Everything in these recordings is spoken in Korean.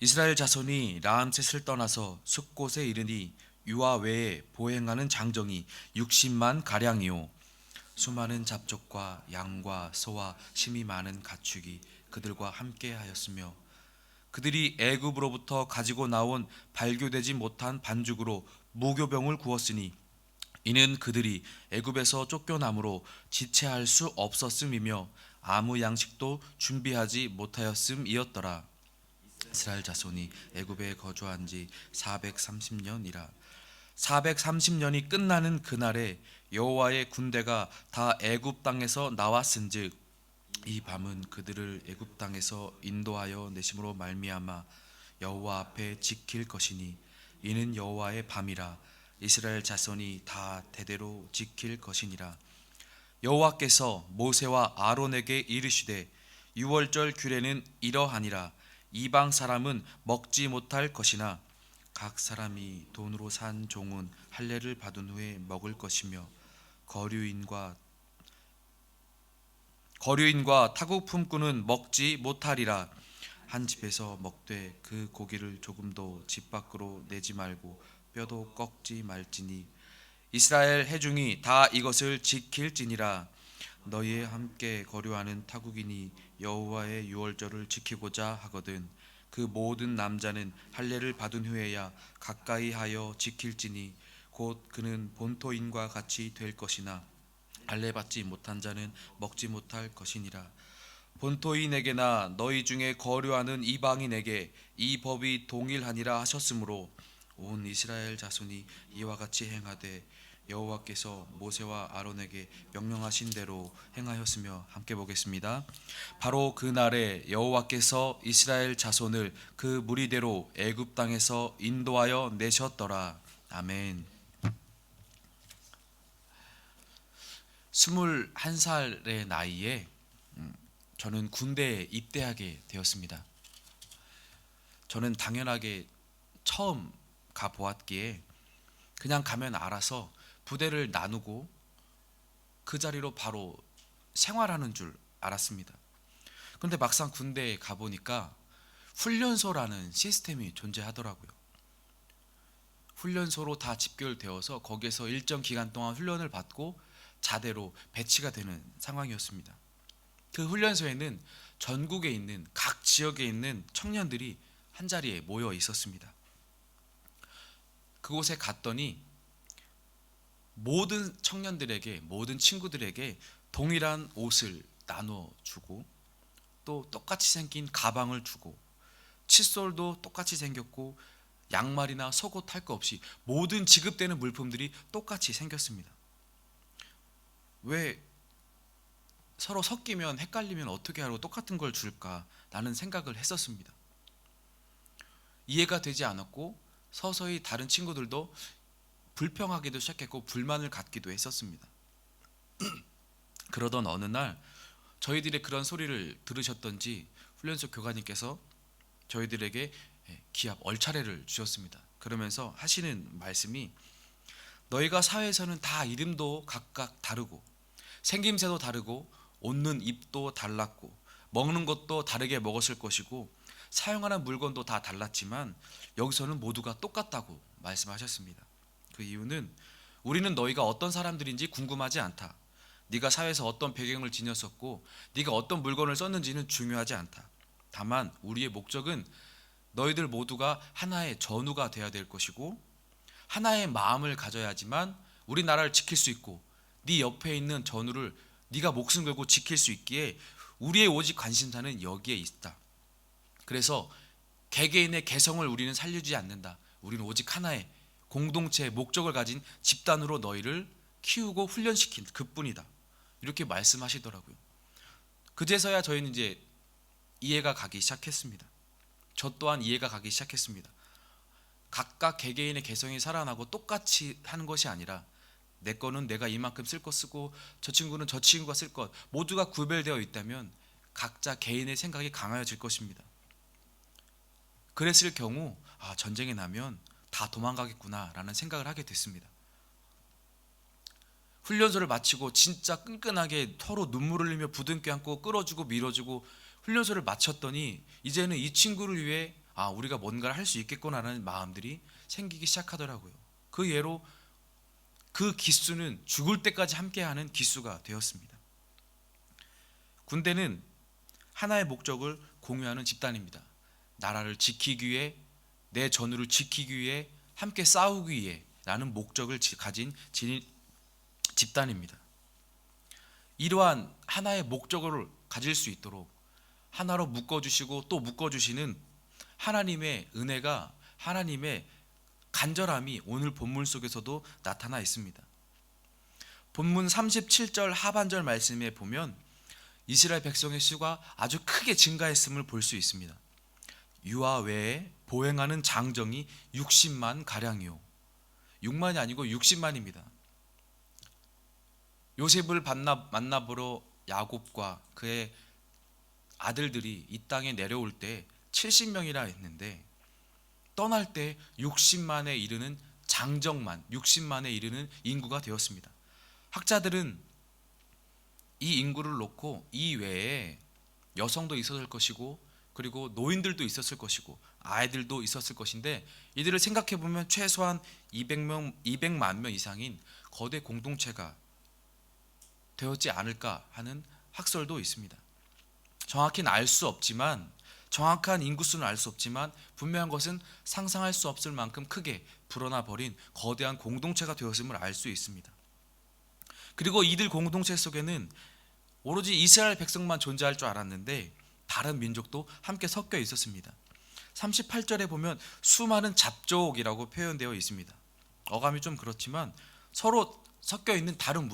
이스라엘 자손이 라암셋을 떠나서 숫곳에 이르니 유아 외에 보행하는 장정이 60만 가량이요 수많은 잡족과 양과 소와 심이 많은 가축이 그들과 함께하였으며 그들이 애굽으로부터 가지고 나온 발교되지 못한 반죽으로 무교병을 구웠으니 이는 그들이 애굽에서 쫓겨남으로 지체할 수 없었음이며 아무 양식도 준비하지 못하였음이었더라. 이스라엘 자손이 애굽에 거주한 지 430년이라. 430년이 끝나는 그날에 여호와의 군대가 다 애굽 땅에서 나왔은즉 이 밤은 그들을 애굽 땅에서 인도하여 내심으로 말미암아 여호와 앞에 지킬 것이니 이는 여호와의 밤이라. 이스라엘 자손이 다 대대로 지킬 것이니라. 여호와께서 모세와 아론에게 이르시되 유월절 규례는 이러하니라. 이방 사람은 먹지 못할 것이나 각 사람이 돈으로 산 종은 할례를 받은 후에 먹을 것이며 거류인과 타국 품꾼은 먹지 못하리라. 한 집에서 먹되 그 고기를 조금도 집 밖으로 내지 말고 뼈도 꺾지 말지니 이스라엘 회중이 다 이것을 지킬지니라. 너희에 함께 거류하는 타국인이 여호와의 유월절을 지키고자 하거든 그 모든 남자는 할례를 받은 후에야 가까이 하여 지킬지니 곧 그는 본토인과 같이 될 것이나 할례 받지 못한 자는 먹지 못할 것이니라. 본토인에게나 너희 중에 거류하는 이방인에게 이 법이 동일하니라 하셨으므로 온 이스라엘 자손이 이와 같이 행하되 여호와께서 모세와 아론에게 명령하신 대로 행하였으며. 함께 보겠습니다. 바로 그 날에 여호와께서 이스라엘 자손을 그 무리대로 애굽 땅에서 인도하여 내셨더라. 아멘. 21살의 나이에 저는 군대에 입대하게 되었습니다. 저는 당연하게 처음 가 보았기에 그냥 가면 알아서 부대를 나누고 그 자리로 바로 생활하는 줄 알았습니다. 그런데 막상 군대에 가보니까 훈련소라는 시스템이 존재하더라고요. 훈련소로 다 집결되어서 거기에서 일정 기간 동안 훈련을 받고 자대로 배치가 되는 상황이었습니다. 그 훈련소에는 전국에 있는 각 지역에 있는 청년들이 한자리에 모여 있었습니다. 그곳에 갔더니 모든 청년들에게, 모든 친구들에게 동일한 옷을 나눠주고 또 똑같이 생긴 가방을 주고 칫솔도 똑같이 생겼고 양말이나 속옷 할 거 없이 모든 지급되는 물품들이 똑같이 생겼습니다. 왜 서로 섞이면 헷갈리면 어떻게 하고 똑같은 걸 줄까라는 생각을 했었습니다. 이해가 되지 않았고 서서히 다른 친구들도 불평하기도 시작했고 불만을 갖기도 했었습니다. 그러던 어느 날 저희들의 그런 소리를 들으셨던지 훈련소 교관님께서 저희들에게 기합 얼차례를 주셨습니다. 그러면서 하시는 말씀이 너희가 사회에서는 다 이름도 각각 다르고 생김새도 다르고 옷는 입도 달랐고 먹는 것도 다르게 먹었을 것이고 사용하는 물건도 다 달랐지만 여기서는 모두가 똑같다고 말씀하셨습니다. 그 이유는 우리는 너희가 어떤 사람들인지 궁금하지 않다. 네가 사회에서 어떤 배경을 지녔었고 네가 어떤 물건을 썼는지는 중요하지 않다. 다만 우리의 목적은 너희들 모두가 하나의 전우가 되어야 될 것이고 하나의 마음을 가져야지만 우리나라를 지킬 수 있고 네 옆에 있는 전우를 네가 목숨 걸고 지킬 수 있기에 우리의 오직 관심사는 여기에 있다. 그래서 개개인의 개성을 우리는 살리지 않는다. 우리는 오직 하나의 공동체의 목적을 가진 집단으로 너희를 키우고 훈련시킨 그뿐이다. 이렇게 말씀하시더라고요. 그제서야 저희는 이제 이해가 가기 시작했습니다. 저 또한 이해가 가기 시작했습니다. 각각 개개인의 개성이 살아나고 똑같이 하는 것이 아니라 내 거는 내가 이만큼 쓸 것 쓰고 저 친구는 저 친구가 쓸 것 모두가 구별되어 있다면 각자 개인의 생각이 강해질 것입니다. 그랬을 경우 전쟁이 나면 다 도망가겠구나 라는 생각을 하게 됐습니다. 훈련소를 마치고 진짜 끈끈하게 서로 눈물을 흘리며 부둥켜 안고 끌어주고 밀어주고 훈련소를 마쳤더니 이제는 이 친구를 위해 우리가 뭔가를 할 수 있겠구나라는 마음들이 생기기 시작하더라고요. 그 예로 그 기수는 죽을 때까지 함께하는 기수가 되었습니다. 군대는 하나의 목적을 공유하는 집단입니다. 나라를 지키기 위해, 내 전우를 지키기 위해, 함께 싸우기 위해 라는 목적을 가진 집단입니다. 이러한 하나의 목적을 가질 수 있도록 하나로 묶어주시고 또 묶어주시는 하나님의 은혜가, 하나님의 간절함이 오늘 본문 속에서도 나타나 있습니다. 본문 37절 하반절 말씀에 보면 이스라엘 백성의 수가 아주 크게 증가했음을 볼 수 있습니다. 유아 외에 보행하는 장정이 60만 가량이요. 6만이 아니고 60만입니다. 요셉을 만나보러 야곱과 그의 아들들이 이 땅에 내려올 때 70명이라 했는데 떠날 때 60만에 이르는 장정만, 60만에 이르는 인구가 되었습니다. 학자들은 이 인구를 놓고 이 외에 여성도 있었을 것이고 그리고 노인들도 있었을 것이고 아이들도 있었을 것인데 이들을 생각해 보면 최소한 200만 명 이상인 거대 공동체가 되었지 않을까 하는 학설도 있습니다. 정확히는 알 수 없지만, 정확한 인구수는 알 수 없지만 분명한 것은 상상할 수 없을 만큼 크게 불어나 버린 거대한 공동체가 되었음을 알 수 있습니다. 그리고 이들 공동체 속에는 오로지 이스라엘 백성만 존재할 줄 알았는데 다른 민족도 함께 섞여 있었습니다. 38절에 보면 수많은 잡족이라고 표현되어 있습니다. 어감이 좀 그렇지만 서로 섞여 있는 다른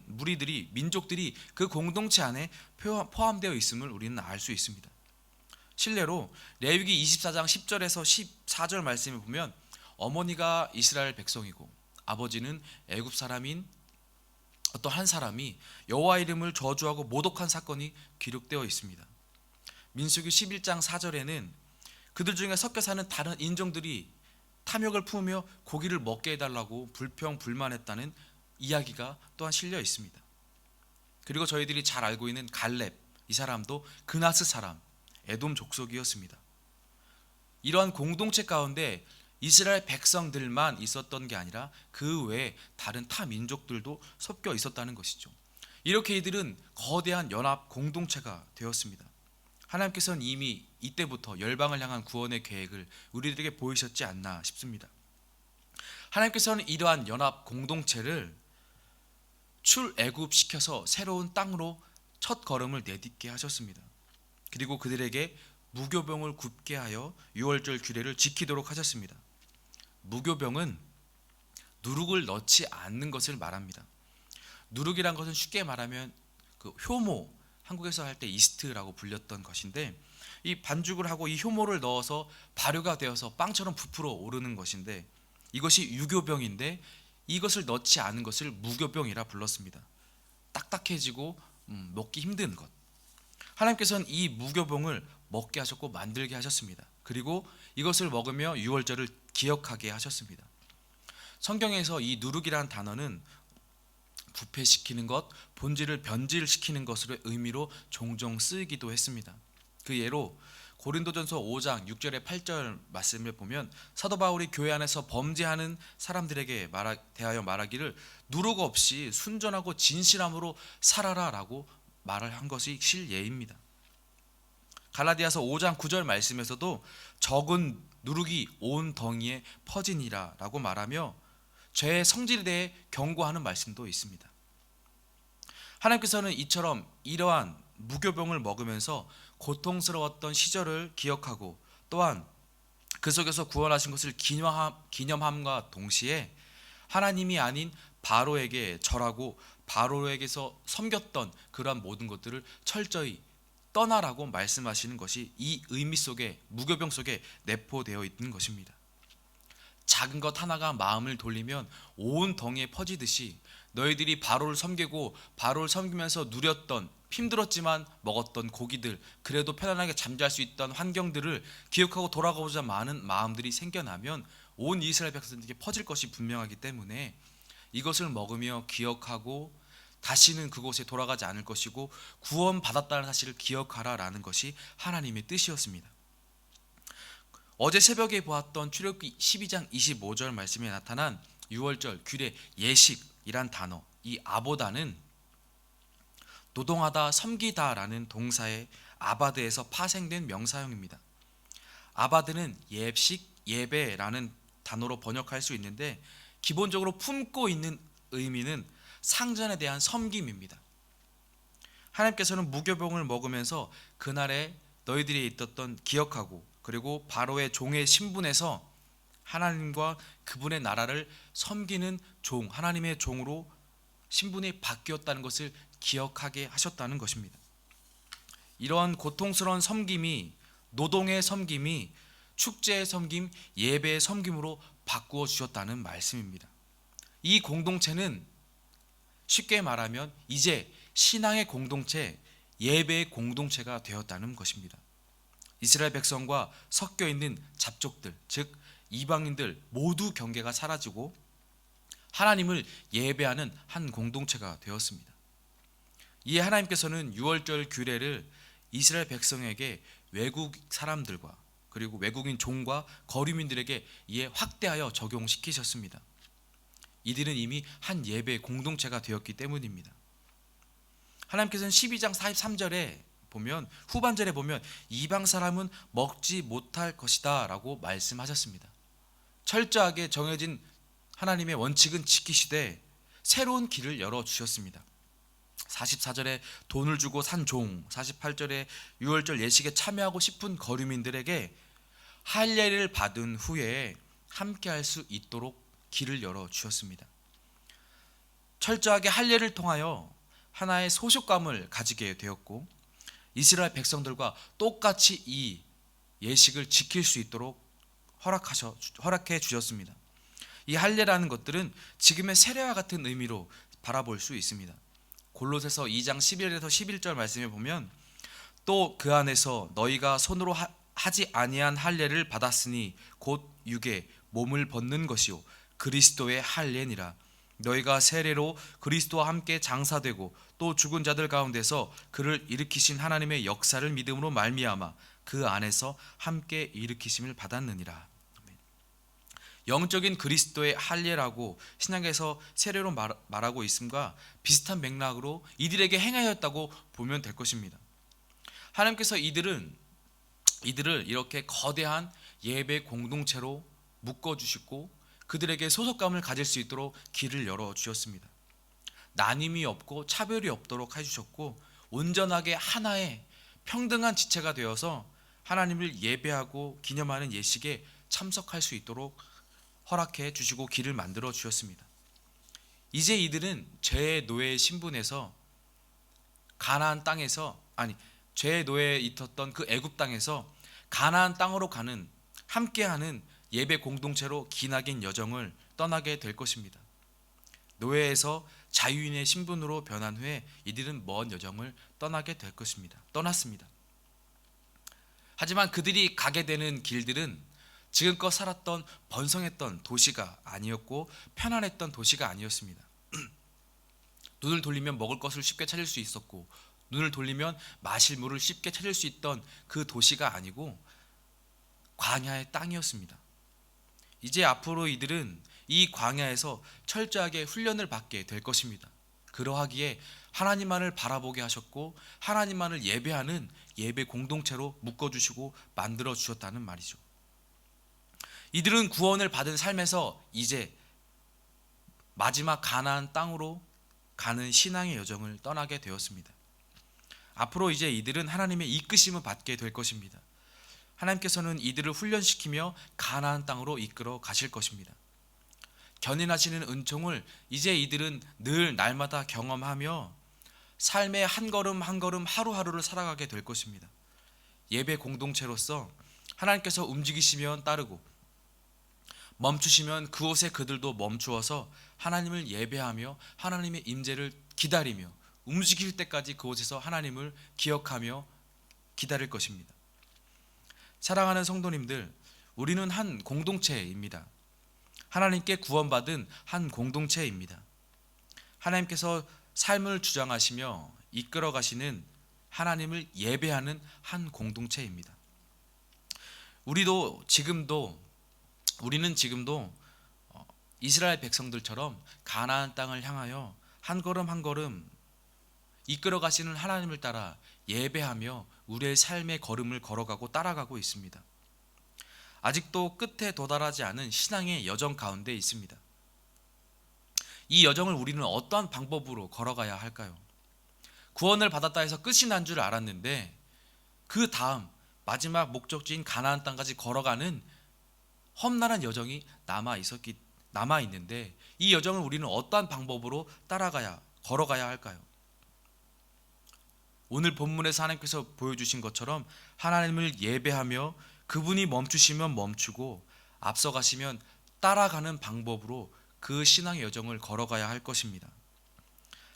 무리들이, 민족들이 그 공동체 안에 포함되어 있음을 우리는 알 수 있습니다. 실례로 레위기 24장 10절에서 14절 말씀을 보면 어머니가 이스라엘 백성이고 아버지는 애굽 사람인 어떤 한 사람이 여호와 이름을 저주하고 모독한 사건이 기록되어 있습니다. 민수기 11장 4절에는 그들 중에 섞여 사는 다른 인종들이 탐욕을 품으며 고기를 먹게 해달라고 불평불만했다는 이야기가 또한 실려 있습니다. 그리고 저희들이 잘 알고 있는 갈렙, 이 사람도 그나스 사람, 에돔 족속이었습니다. 이러한 공동체 가운데 이스라엘 백성들만 있었던 게 아니라 그 외에 다른 타 민족들도 섞여 있었다는 것이죠. 이렇게 이들은 거대한 연합 공동체가 되었습니다. 하나님께서는 이미 이때부터 열방을 향한 구원의 계획을 우리들에게 보이셨지 않나 싶습니다. 하나님께서는 이러한 연합 공동체를 출애굽시켜서 새로운 땅으로 첫 걸음을 내딛게 하셨습니다. 그리고 그들에게 무교병을 굽게 하여 유월절 규례를 지키도록 하셨습니다. 무교병은 누룩을 넣지 않는 것을 말합니다. 누룩이란 것은 쉽게 말하면 그 효모, 한국에서 할 때 이스트라고 불렸던 것인데 이 반죽을 하고 이 효모를 넣어서 발효가 되어서 빵처럼 부풀어 오르는 것인데 이것이 유교병인데 이것을 넣지 않은 것을 무교병이라 불렀습니다. 딱딱해지고 먹기 힘든 것. 하나님께서는 이 무교병을 먹게 하셨고 만들게 하셨습니다. 그리고 이것을 먹으며 유월절을 기억하게 하셨습니다. 성경에서 이 누룩이라는 단어는 부패시키는 것, 본질을 변질시키는 것으로 의미로 종종 쓰이기도 했습니다. 그 예로 고린도전서 5장 6절에 8절 말씀을 보면 사도 바울이 교회 안에서 범죄하는 사람들에게 대하여 말하기를 누룩 없이 순전하고 진실함으로 살아라라고 말을 한 것이 실예입니다. 갈라디아서 5장 9절 말씀에서도 적은 누룩이 온 덩이에 퍼지니라 라고 말하며 죄의 성질에 대해 경고하는 말씀도 있습니다. 하나님께서는 이처럼 이러한 무교병을 먹으면서 고통스러웠던 시절을 기억하고 또한 그 속에서 구원하신 것을 기념함과 동시에 하나님이 아닌 바로에게 절하고 바로에게서 섬겼던 그러한 모든 것들을 철저히 떠나라고 말씀하시는 것이 이 의미 속에, 무교병 속에 내포되어 있는 것입니다. 작은 것 하나가 마음을 돌리면 온 덩이에 퍼지듯이 너희들이 바로를 섬기고 바로를 섬기면서 누렸던, 힘들었지만 먹었던 고기들, 그래도 편안하게 잠잘 수 있던 환경들을 기억하고 돌아가고자 많은 마음들이 생겨나면 온 이스라엘 백성들에게 퍼질 것이 분명하기 때문에 이것을 먹으며 기억하고 다시는 그곳에 돌아가지 않을 것이고 구원받았다는 사실을 기억하라라는 것이 하나님의 뜻이었습니다. 어제 새벽에 보았던 출애굽기 12장 25절 말씀에 나타난 유월절 규례 예식이란 단어, 이 아보다는 노동하다 섬기다라는 동사의 아바드에서 파생된 명사형입니다. 아바드는 예식, 예배라는 단어로 번역할 수 있는데 기본적으로 품고 있는 의미는 상전에 대한 섬김입니다. 하나님께서는 무교병을 먹으면서 그날에 너희들이 있었던 기억하고, 그리고 바로의 종의 신분에서 하나님과 그분의 나라를 섬기는 종, 하나님의 종으로 신분이 바뀌었다는 것을 기억하게 하셨다는 것입니다. 이러한 고통스러운 섬김이, 노동의 섬김이 축제의 섬김, 예배의 섬김으로 바꾸어 주셨다는 말씀입니다. 이 공동체는 쉽게 말하면 이제 신앙의 공동체, 예배의 공동체가 되었다는 것입니다. 이스라엘 백성과 섞여 있는 잡족들, 즉 이방인들 모두 경계가 사라지고 하나님을 예배하는 한 공동체가 되었습니다. 이에 하나님께서는 유월절 규례를 이스라엘 백성에게 외국 사람들과 그리고 외국인 종과 거류민들에게 이에 확대하여 적용시키셨습니다. 이들은 이미 한 예배 공동체가 되었기 때문입니다. 하나님께서는 12장 43절에 보면, 후반절에 보면 이방 사람은 먹지 못할 것이다 라고 말씀하셨습니다. 철저하게 정해진 하나님의 원칙은 지키시되 새로운 길을 열어주셨습니다. 44절에 돈을 주고 산 종, 48절에 유월절 예식에 참여하고 싶은 거류민들에게 할례를 받은 후에 함께할 수 있도록 길을 열어주셨습니다. 철저하게 할례를 통하여 하나의 소속감을 가지게 되었고, 이스라엘 백성들과 똑같이 이 예식을 지킬 수 있도록 허락해 주셨습니다. 이 할례라는 것들은 지금의 세례와 같은 의미로 바라볼 수 있습니다. 골로새서 2장 11에서 11절 말씀에 보면, 또 그 안에서 너희가 손으로 하지 아니한 할례를 받았으니 곧 육에 몸을 벗는 것이요 그리스도의 할례니라. 너희가 세례로 그리스도와 함께 장사되고 또 죽은 자들 가운데서 그를 일으키신 하나님의 역사를 믿음으로 말미암아 그 안에서 함께 일으키심을 받았느니라. 영적인 그리스도의 할례라고 신약에서 세례로 말하고 있음과 비슷한 맥락으로 이들에게 행하였다고 보면 될 것입니다. 하나님께서 이들을 이렇게 거대한 예배 공동체로 묶어주시고 그들에게 소속감을 가질 수 있도록 길을 열어주셨습니다. 나눔이 없고 차별이 없도록 해주셨고, 온전하게 하나의 평등한 지체가 되어서 하나님을 예배하고 기념하는 예식에 참석할 수 있도록 허락해 주시고 길을 만들어 주셨습니다. 이제 이들은 죄의 노예의 신분에서 가나안 땅에서, 죄의 노예에 있었던 그 애굽 땅에서 가나안 땅으로 가는, 함께하는 예배 공동체로 기나긴 여정을 떠나게 될 것입니다. 노예에서 자유인의 신분으로 변한 후에 이들은 먼 여정을 떠나게 될 것입니다. 떠났습니다. 하지만 그들이 가게 되는 길들은 지금껏 살았던 번성했던 도시가 아니었고 편안했던 도시가 아니었습니다. 눈을 돌리면 먹을 것을 쉽게 찾을 수 있었고, 눈을 돌리면 마실 물을 쉽게 찾을 수 있던 그 도시가 아니고 광야의 땅이었습니다. 이제 앞으로 이들은 이 광야에서 철저하게 훈련을 받게 될 것입니다. 그러하기에 하나님만을 바라보게 하셨고 하나님만을 예배하는 예배 공동체로 묶어주시고 만들어 주셨다는 말이죠. 이들은 구원을 받은 삶에서 이제 마지막 가나안 땅으로 가는 신앙의 여정을 떠나게 되었습니다. 앞으로 이제 이들은 하나님의 이끄심을 받게 될 것입니다. 하나님께서는 이들을 훈련시키며 가나안 땅으로 이끌어 가실 것입니다. 견인하시는 은총을 이제 이들은 늘 날마다 경험하며 삶의 한 걸음 한 걸음 하루하루를 살아가게 될 것입니다. 예배 공동체로서 하나님께서 움직이시면 따르고 멈추시면 그곳에 그들도 멈추어서 하나님을 예배하며 하나님의 임재를 기다리며 움직일 때까지 그곳에서 하나님을 기억하며 기다릴 것입니다. 사랑하는 성도님들, 우리는 한 공동체입니다. 하나님께 구원받은 한 공동체입니다. 하나님께서 삶을 주장하시며 이끌어 가시는 하나님을 예배하는 한 공동체입니다. 우리는 지금도 이스라엘 백성들처럼 가나안 땅을 향하여 한 걸음 한 걸음 이끌어 가시는 하나님을 따라 예배하며 우리의 삶의 걸음을 걸어가고 따라가고 있습니다. 아직도 끝에 도달하지 않은 신앙의 여정 가운데 있습니다. 이 여정을 우리는 어떠한 방법으로 걸어가야 할까요? 구원을 받았다 해서 끝이 난 줄 알았는데 그 다음 마지막 목적지인 가나안 땅까지 걸어가는 험난한 여정이 남아 있는데 이 여정을 우리는 어떠한 방법으로 걸어가야 할까요? 오늘 본문에서 하나님께서 보여주신 것처럼 하나님을 예배하며 그분이 멈추시면 멈추고 앞서가시면 따라가는 방법으로 그 신앙의 여정을 걸어가야 할 것입니다.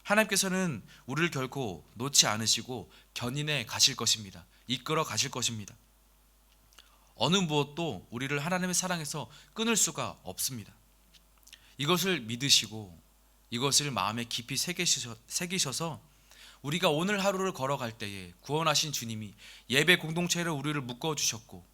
하나님께서는 우리를 결코 놓지 않으시고 견인해 가실 것입니다. 이끌어 가실 것입니다. 어느 무엇도 우리를 하나님의 사랑에서 끊을 수가 없습니다. 이것을 믿으시고 이것을 마음에 깊이 새기셔서 우리가 오늘 하루를 걸어갈 때에 구원하신 주님이 예배 공동체로 우리를 묶어주셨고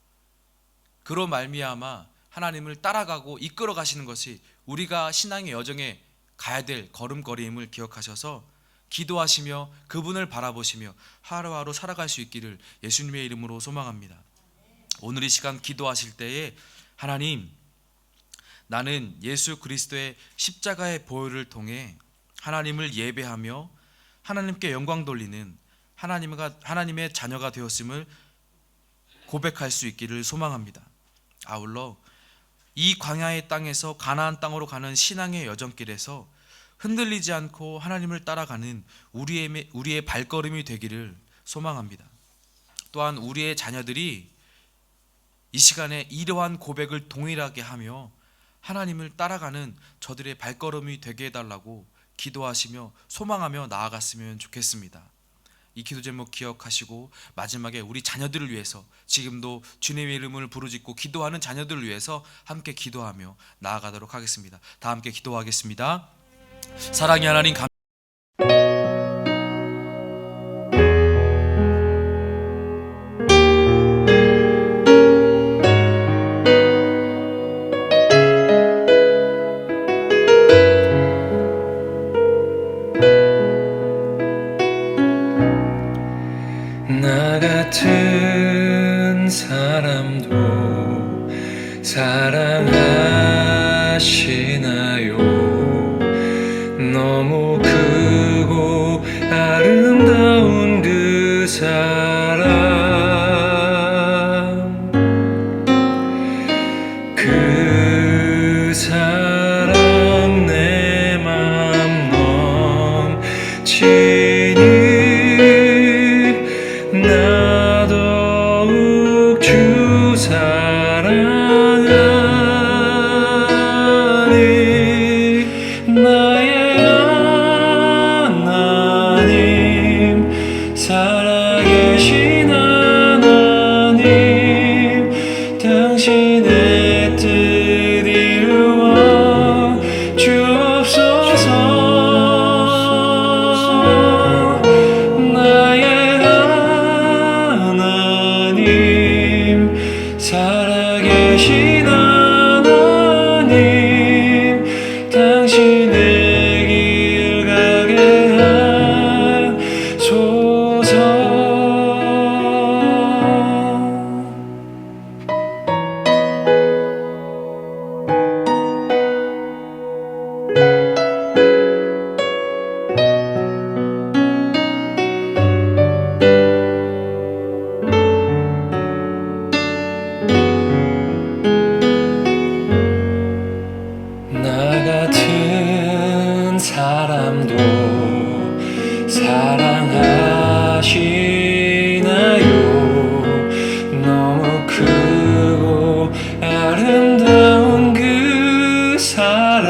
그로 말미암아 하나님을 따라가고 이끌어 가시는 것이 우리가 신앙의 여정에 가야 될 걸음걸이임을 기억하셔서 기도하시며 그분을 바라보시며 하루하루 살아갈 수 있기를 예수님의 이름으로 소망합니다. 오늘 이 시간 기도하실 때에 하나님, 나는 예수 그리스도의 십자가의 보혈을 통해 하나님을 예배하며 하나님께 영광 돌리는 하나님의 자녀가 되었음을 고백할 수 있기를 소망합니다. 아울러 이 광야의 땅에서 가나안 땅으로 가는 신앙의 여정길에서 흔들리지 않고 하나님을 따라가는 우리의 발걸음이 되기를 소망합니다. 또한 우리의 자녀들이 이 시간에 이러한 고백을 동일하게 하며 하나님을 따라가는 저들의 발걸음이 되게 해달라고 기도하시며 소망하며 나아갔으면 좋겠습니다. 이 기도 제목 기억하시고 마지막에 우리 자녀들을 위해서 지금도 주님의 이름을 부르짖고 기도하는 자녀들을 위해서 함께 기도하며 나아가도록 하겠습니다. 다 함께 기도하겠습니다. 사랑의 하나님, 나 같은 사람도 사랑하시나요? 너무 크고 아름다운 그 사랑, 그 사랑 내 맘 넘치니 나 더욱 주 사랑하니 나의 하나님, 살아계신 하나님, 당신의 뜻 이루어 주옵소서. 나의 하나님, 살아계신 하나님, 당신의 길 가게 하소서. 나 같은 사람도 사랑하시나요? 너무 크고 아름다운 그 사랑,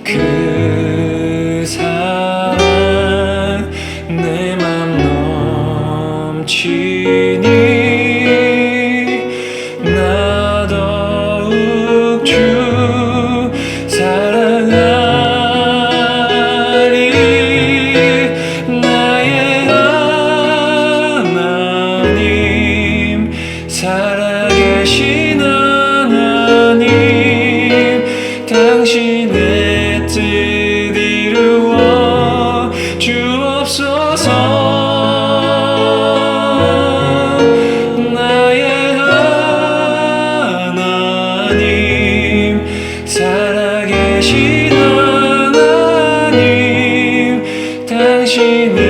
그 사랑 내 맘 넘치니 나 더욱 주 사랑하리. 나의 지내